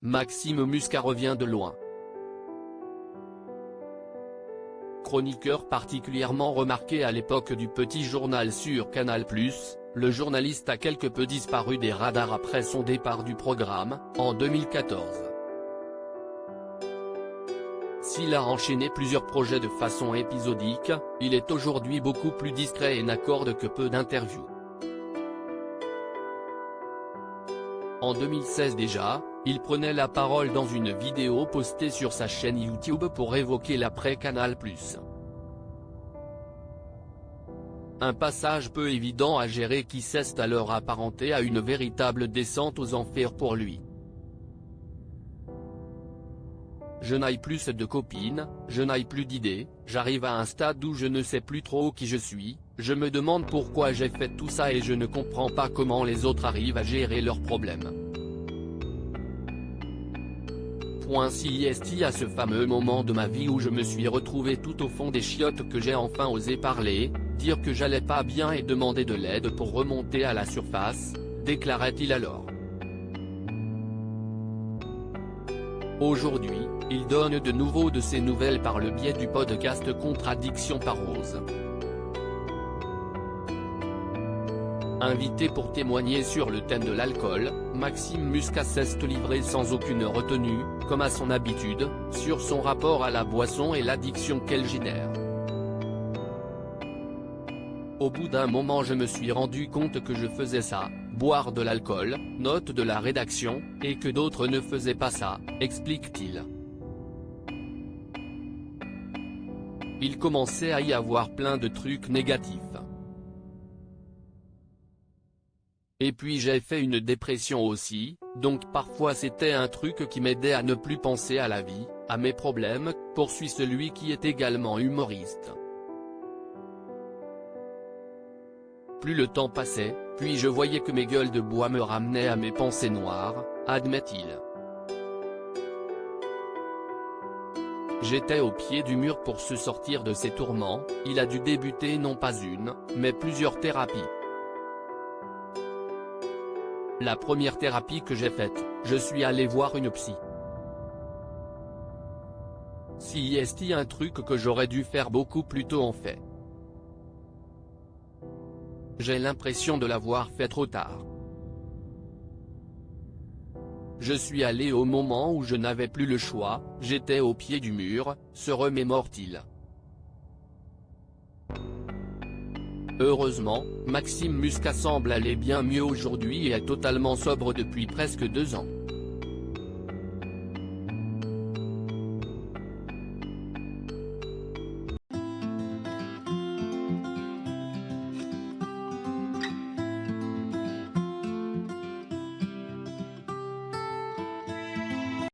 Maxime Muscat revient de loin. Chroniqueur particulièrement remarqué à l'époque du Petit Journal sur Canal+, le journaliste a quelque peu disparu des radars après son départ du programme, en 2014. S'il a enchaîné plusieurs projets de façon épisodique, il est aujourd'hui beaucoup plus discret et n'accorde que peu d'interviews. En 2016 déjà, il prenait la parole dans une vidéo postée sur sa chaîne YouTube pour évoquer l'après-Canal+. Un passage peu évident à gérer qui s'est alors apparenté à une véritable descente aux enfers pour lui. Je n'ai plus de copines, je n'ai plus d'idées, j'arrive à un stade où je ne sais plus trop qui je suis, je me demande pourquoi j'ai fait tout ça et je ne comprends pas comment les autres arrivent à gérer leurs problèmes. CIST à ce fameux moment de ma vie où je me suis retrouvé tout au fond des chiottes que j'ai enfin osé parler, dire que j'allais pas bien et demander de l'aide pour remonter à la surface, déclarait-il alors. Aujourd'hui, il donne de nouveau de ses nouvelles par le biais du podcast Contradiction par Rose. Invité pour témoigner sur le thème de l'alcool, Maxime Muscat s'est livré sans aucune retenue, comme à son habitude, sur son rapport à la boisson et l'addiction qu'elle génère. Au bout d'un moment je me suis rendu compte que je faisais ça, boire de l'alcool, note de la rédaction, et que d'autres ne faisaient pas ça, explique-t-il. Il commençait à y avoir plein de trucs négatifs. Et puis j'ai fait une dépression aussi, donc parfois c'était un truc qui m'aidait à ne plus penser à la vie, à mes problèmes, poursuit celui qui est également humoriste. Plus le temps passait, puis je voyais que mes gueules de bois me ramenaient à mes pensées noires, admet-il. J'étais au pied du mur pour se sortir de ces tourments, il a dû débuter non pas une, mais plusieurs thérapies. La première thérapie que j'ai faite, je suis allé voir une psy. CIST un truc que j'aurais dû faire beaucoup plus tôt en fait. J'ai l'impression de l'avoir fait trop tard. Je suis allé au moment où je n'avais plus le choix, j'étais au pied du mur, se remémore-t-il. Heureusement, Maxime Muscat semble aller bien mieux aujourd'hui et est totalement sobre depuis presque 2 ans.